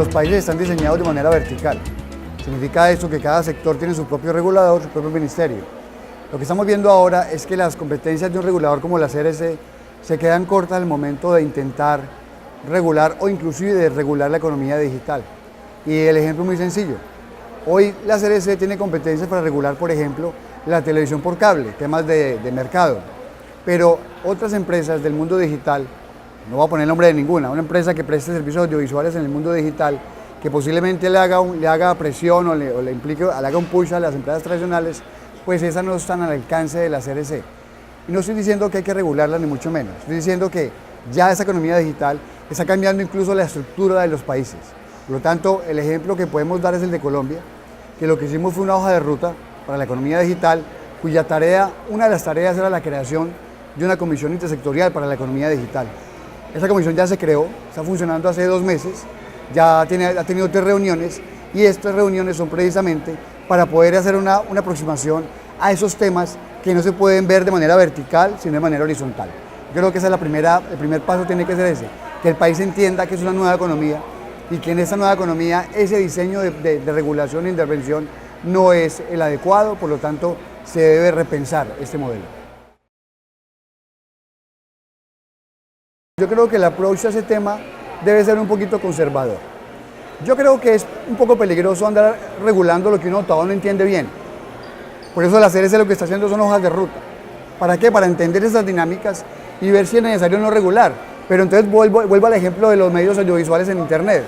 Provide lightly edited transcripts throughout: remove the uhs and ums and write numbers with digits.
los países están diseñados de manera vertical. Significa esto que cada sector tiene su propio regulador, su propio ministerio. Lo que estamos viendo ahora es que las competencias de un regulador como la CRC se quedan cortas al momento de intentar regular o inclusive de regular la economía digital. Y el ejemplo es muy sencillo. Hoy la CRC tiene competencias para regular, por ejemplo, la televisión por cable, temas de mercado. Pero otras empresas del mundo digital, no voy a poner el nombre de ninguna, una empresa que preste servicios audiovisuales en el mundo digital, que posiblemente le haga presión o le implique, le haga un push a las empresas tradicionales, pues esas no están al alcance de la CRC. Y no estoy diciendo que hay que regularla ni mucho menos, estoy diciendo que ya esa economía digital está cambiando incluso la estructura de los países. Por lo tanto, el ejemplo que podemos dar es el de Colombia, que lo que hicimos fue una hoja de ruta para la economía digital, cuya tarea, una de las tareas era la creación de una comisión intersectorial para la economía digital. Esa comisión ya se creó, está funcionando hace 2 meses, ya ha tenido 3 reuniones y estas reuniones son precisamente para poder hacer una aproximación a esos temas que no se pueden ver de manera vertical, sino de manera horizontal. Yo creo que esa es el primer paso tiene que ser ese, que el país entienda que es una nueva economía y que en esta nueva economía ese diseño de regulación e intervención no es el adecuado, por lo tanto se debe repensar este modelo. Yo creo que el approach a ese tema debe ser un poquito conservador. Yo creo que es un poco peligroso andar regulando lo que uno todavía no entiende bien. Por eso la CRC lo que está haciendo son hojas de ruta. ¿Para qué? Para entender esas dinámicas y ver si es necesario no regular. Pero entonces vuelvo al ejemplo de los medios audiovisuales en Internet.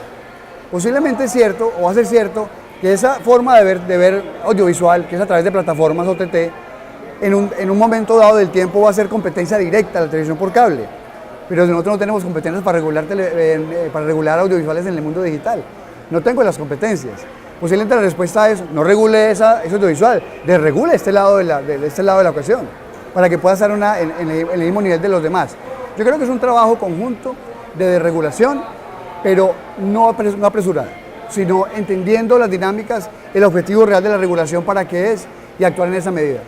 Posiblemente es cierto, o va a ser cierto, que esa forma de ver audiovisual, que es a través de plataformas OTT, en un momento dado del tiempo va a ser competencia directa a la televisión por cable. Pero nosotros no tenemos competencias para regular audiovisuales en el mundo digital. No tengo las competencias. Posiblemente la respuesta es, no regule ese audiovisual, desregule este lado de la ecuación, para que pueda estar en el mismo nivel de los demás. Yo creo que es un trabajo conjunto de desregulación, pero no apresurado, sino entendiendo las dinámicas, el objetivo real de la regulación para qué es y actuar en esa medida.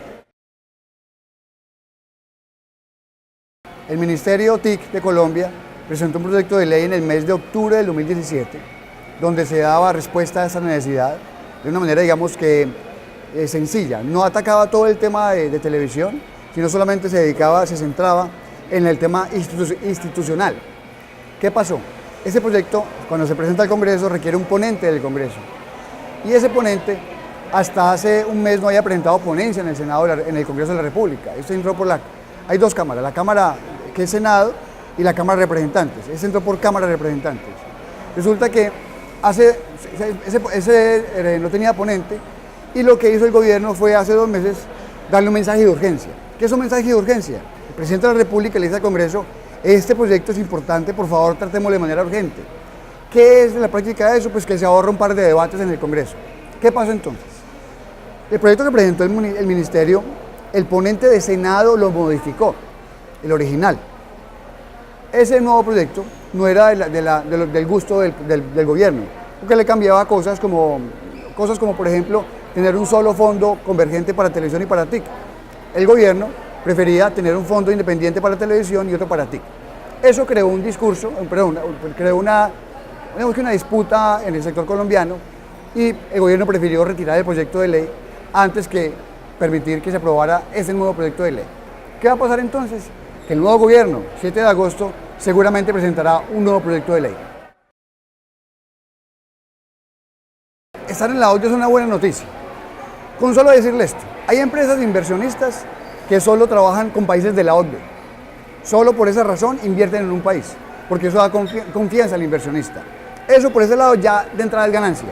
El Ministerio TIC de Colombia presentó un proyecto de ley en el mes de octubre del 2017, donde se daba respuesta a esa necesidad de una manera, digamos que sencilla. No atacaba todo el tema de televisión, sino solamente se centraba en el tema institucional. ¿Qué pasó? Ese proyecto, cuando se presenta al Congreso, requiere un ponente del Congreso. Y ese ponente, hasta hace un mes no había presentado ponencia en el Senado, en el Congreso de la República. Esto entró hay 2 cámaras, la Cámara que es Senado y la Cámara de Representantes. Esto entró por Cámara de Representantes. Resulta que ese no tenía ponente y lo que hizo el gobierno fue hace 2 meses darle un mensaje de urgencia. ¿Qué es un mensaje de urgencia? El presidente de la República le dice al Congreso, este proyecto es importante, por favor tratémoslo de manera urgente. ¿Qué es la práctica de eso? Pues que se ahorra un par de debates en el Congreso. ¿Qué pasó entonces? El proyecto que presentó el Ministerio, el ponente de Senado lo modificó, el original. Ese nuevo proyecto no era del gusto del gobierno, porque le cambiaba cosas como por ejemplo tener un solo fondo convergente para televisión y para TIC. El gobierno prefería tener un fondo independiente para televisión y otro para TIC. Eso creó un discurso, creó una disputa en el sector colombiano y el gobierno prefirió retirar el proyecto de ley antes que permitir que se aprobara ese nuevo proyecto de ley. ¿Qué va a pasar entonces? Que el nuevo gobierno, 7 de agosto, seguramente presentará un nuevo proyecto de ley. Estar en la OCDE es una buena noticia. Con solo decirle esto, hay empresas inversionistas que solo trabajan con países de la OCDE. Solo por esa razón invierten en un país, porque eso da confianza al inversionista. Eso por ese lado ya de entrada es ganancia.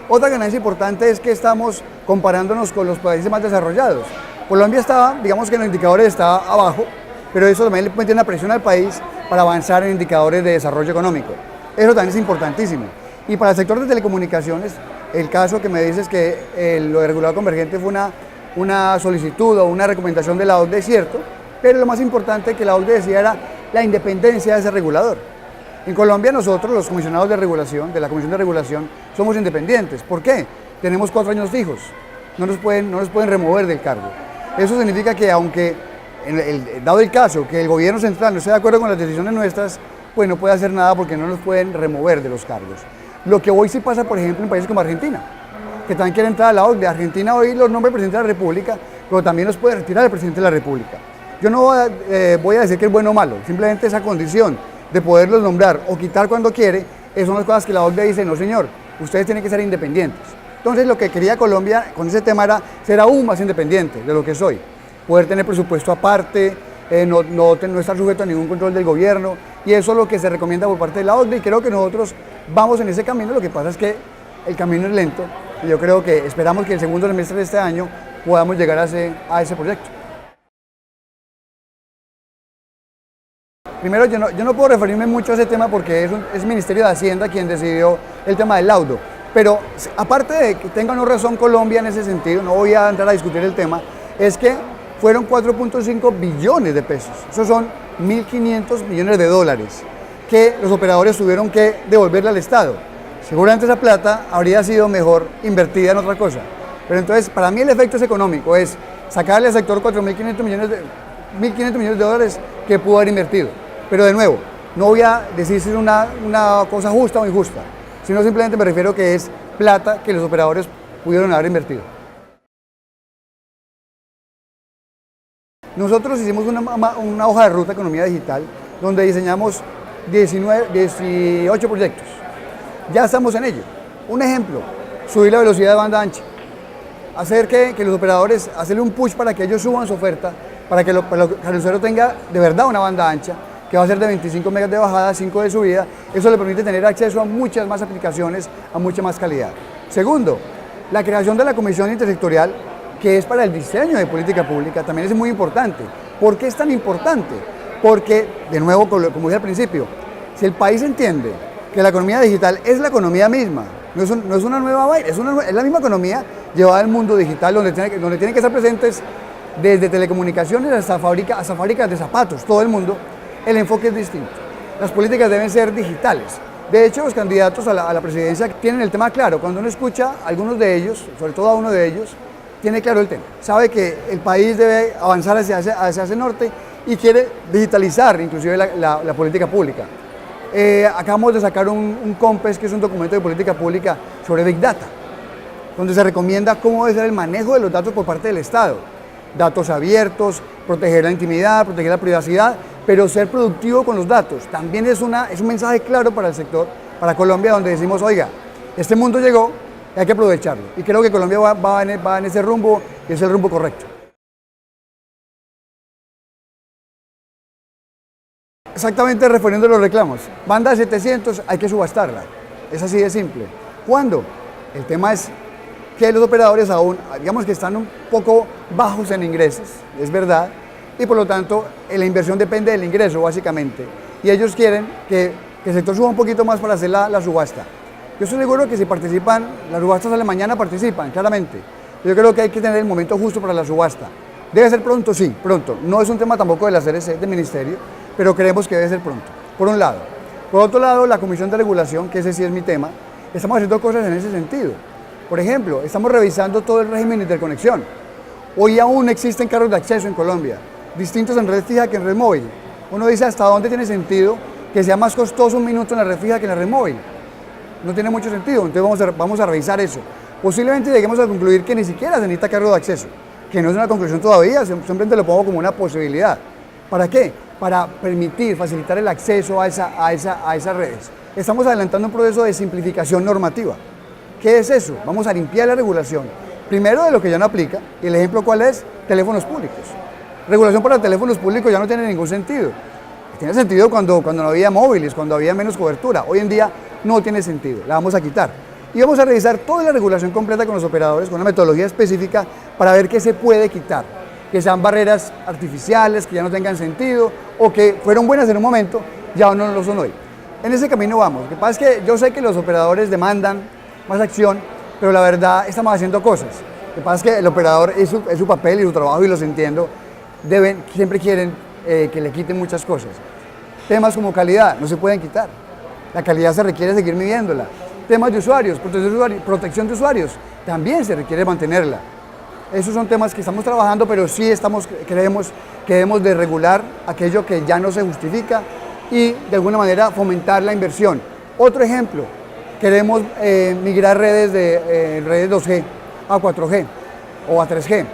Otra ganancia importante es que estamos comparándonos con los países más desarrollados. Colombia está, digamos que en los indicadores está abajo, pero eso también le mete una presión al país para avanzar en indicadores de desarrollo económico. Eso también es importantísimo. Y para el sector de telecomunicaciones, el caso que me dices que lo de regulador convergente fue una solicitud o una recomendación de la OCDE, es cierto, pero lo más importante que la OCDE decía era la independencia de ese regulador. En Colombia nosotros, los comisionados de regulación, de la Comisión de Regulación, somos independientes. ¿Por qué? Tenemos 4 años fijos, no nos pueden remover del cargo. Eso significa que aunque, dado el caso, que el gobierno central no esté de acuerdo con las decisiones nuestras, pues no puede hacer nada porque no nos pueden remover de los cargos. Lo que hoy sí pasa, por ejemplo, en países como Argentina, que también quieren entrar a la OCDE. Argentina hoy los nombra el presidente de la República, pero también los puede retirar el presidente de la República. Yo no voy a decir que es bueno o malo, simplemente esa condición de poderlos nombrar o quitar cuando quiere, esas son las cosas que la OCDE dice, no señor, ustedes tienen que ser independientes. Entonces lo que quería Colombia con ese tema era ser aún más independiente de lo que soy, poder tener presupuesto aparte, no estar sujeto a ningún control del gobierno, y eso es lo que se recomienda por parte de la OCDE, y creo que nosotros vamos en ese camino. Lo que pasa es que el camino es lento, y yo creo que esperamos que el segundo semestre de este año podamos llegar a ese proyecto. Primero, yo no puedo referirme mucho a ese tema porque es el Ministerio de Hacienda quien decidió el tema del laudo, pero aparte de que tenga o no razón Colombia en ese sentido, no voy a entrar a discutir el tema, es que fueron 4.5 billones de pesos, esos son 1.500 millones de dólares que los operadores tuvieron que devolverle al Estado. Seguramente esa plata habría sido mejor invertida en otra cosa, pero entonces para mí el efecto es económico, es sacarle al sector 4.500 millones de dólares que pudo haber invertido. Pero de nuevo, no voy a decir si es una cosa justa o injusta, sino simplemente me refiero que es plata que los operadores pudieron haber invertido. Nosotros hicimos una hoja de ruta de economía digital donde diseñamos 18 proyectos. Ya estamos en ello. Un ejemplo, subir la velocidad de banda ancha. Hacer que los operadores, hacerle un push para que ellos suban su oferta, para que el usuario tenga de verdad una banda ancha, que va a ser de 25 megas de bajada, 5 de subida. Eso le permite tener acceso a muchas más aplicaciones, a mucha más calidad. Segundo, la creación de la Comisión Intersectorial, que es para el diseño de política pública, también es muy importante. ¿Por qué es tan importante? Porque, de nuevo, como dije al principio, si el país entiende que la economía digital es la economía misma, no es una nueva vaina, es la misma economía llevada al mundo digital, donde tienen que estar presentes desde telecomunicaciones hasta fábricas de zapatos, todo el mundo. El enfoque es distinto. Las políticas deben ser digitales. De hecho, los candidatos a la presidencia tienen el tema claro. Cuando uno escucha a algunos de ellos, sobre todo a uno de ellos, tiene claro el tema. Sabe que el país debe avanzar hacia ese norte y quiere digitalizar inclusive la política pública. Acabamos de sacar un COMPES, que es un documento de política pública sobre Big Data, donde se recomienda cómo debe ser el manejo de los datos por parte del Estado. Datos abiertos, proteger la intimidad, proteger la privacidad, pero ser productivo con los datos. También es un mensaje claro para el sector, para Colombia, donde decimos, oiga, este mundo llegó y hay que aprovecharlo. Y creo que Colombia va en ese rumbo, y es el rumbo correcto. Exactamente refiriendo a los reclamos. Banda de 700 hay que subastarla. Es así de simple. ¿Cuándo? El tema es que los operadores aún, digamos que están un poco bajos en ingresos, es verdad, y por lo tanto la inversión depende del ingreso básicamente, y ellos quieren que el sector suba un poquito más para hacer la subasta. Yo estoy seguro que si participan, las subastas salen mañana, participan, claramente. Yo creo que hay que tener el momento justo para la subasta. ¿Debe ser pronto? Sí, pronto. No es un tema tampoco de la CRC, del ministerio, pero creemos que debe ser pronto, por un lado. Por otro lado, la Comisión de Regulación, que ese sí es mi tema, estamos haciendo cosas en ese sentido. Por ejemplo, estamos revisando todo el régimen de interconexión. Hoy aún existen cargos de acceso en Colombia, distintos en red fija que en red móvil. Uno dice, ¿hasta dónde tiene sentido que sea más costoso un minuto en la red fija que en la red móvil? No tiene mucho sentido, entonces vamos a revisar eso. Posiblemente lleguemos a concluir que ni siquiera se necesita cargo de acceso, que no es una conclusión todavía, simplemente lo pongo como una posibilidad. ¿Para qué? Para permitir, facilitar el acceso a esas redes. Estamos adelantando un proceso de simplificación normativa. ¿Qué es eso? Vamos a limpiar la regulación. Primero de lo que ya no aplica, y el ejemplo ¿cuál es? Teléfonos públicos. Regulación para teléfonos públicos ya no tiene ningún sentido. Tiene sentido cuando no había móviles, cuando había menos cobertura. Hoy en día no tiene sentido, la vamos a quitar. Y vamos a revisar toda la regulación completa con los operadores, con una metodología específica para ver qué se puede quitar. Que sean barreras artificiales, que ya no tengan sentido, o que fueron buenas en un momento, ya no lo son hoy. En ese camino vamos. Lo que pasa es que yo sé que los operadores demandan más acción, pero la verdad estamos haciendo cosas. Lo que pasa es que el operador es su papel y su trabajo, y los entiendo, siempre quieren que le quiten muchas cosas. Temas como calidad no se pueden quitar. La calidad se requiere seguir midiéndola. Temas de usuarios, protección de usuarios, también se requiere mantenerla. Esos son temas que estamos trabajando, pero sí creemos que debemos de regular aquello que ya no se justifica y de alguna manera fomentar la inversión. Otro ejemplo, queremos migrar redes de redes 2G a 4G o a 3G.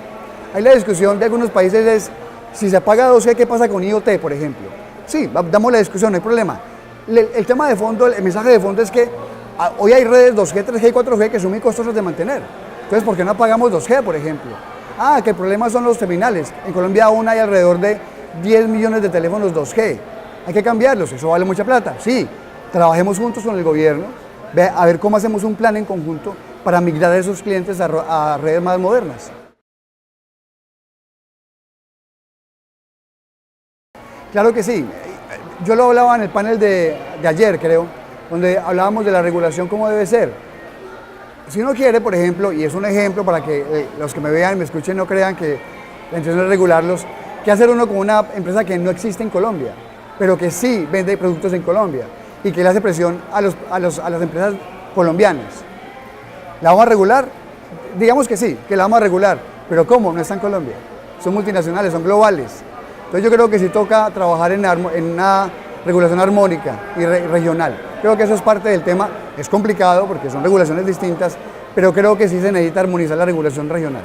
Ahí la discusión de algunos países es, si se apaga 2G, ¿qué pasa con IoT, por ejemplo? Sí, damos la discusión, no hay problema. El tema de fondo, el mensaje de fondo es que hoy hay redes 2G, 3G y 4G que son muy costosas de mantener. Entonces, ¿por qué no apagamos 2G, por ejemplo? Que el problema son los terminales. En Colombia aún hay alrededor de 10 millones de teléfonos 2G. Hay que cambiarlos, eso vale mucha plata. Sí, trabajemos juntos con el gobierno, a ver cómo hacemos un plan en conjunto para migrar a esos clientes a redes más modernas. Claro que sí. Yo lo hablaba en el panel de ayer, creo, donde hablábamos de la regulación como debe ser. Si uno quiere, por ejemplo, y es un ejemplo para que los que me vean, me escuchen, no crean que la intención es regularlos, ¿qué hacer uno con una empresa que no existe en Colombia, pero que sí vende productos en Colombia y que le hace presión a las empresas colombianas? ¿La vamos a regular? Digamos que sí, que la vamos a regular, pero ¿cómo? No está en Colombia. Son multinacionales, son globales. Entonces yo creo que sí toca trabajar en una regulación armónica y regional. Creo que eso es parte del tema. Es complicado porque son regulaciones distintas, pero creo que sí se necesita armonizar la regulación regional.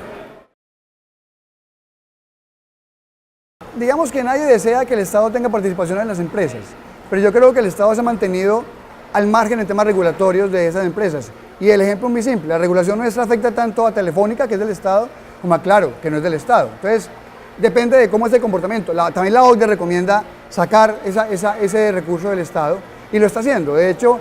Digamos que nadie desea que el Estado tenga participación en las empresas, pero yo creo que el Estado se ha mantenido al margen en temas regulatorios de esas empresas. Y el ejemplo es muy simple, la regulación nuestra afecta tanto a Telefónica, que es del Estado, como a Claro, que no es del Estado. Entonces, depende de cómo es el comportamiento. También la OCDE recomienda sacar ese recurso del Estado y lo está haciendo. De hecho,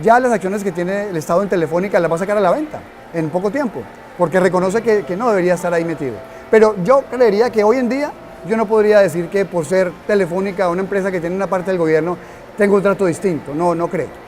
ya las acciones que tiene el Estado en Telefónica las va a sacar a la venta en poco tiempo, porque reconoce que no debería estar ahí metido. Pero yo creería que hoy en día yo no podría decir que por ser Telefónica una empresa que tiene una parte del gobierno tenga un trato distinto, no creo.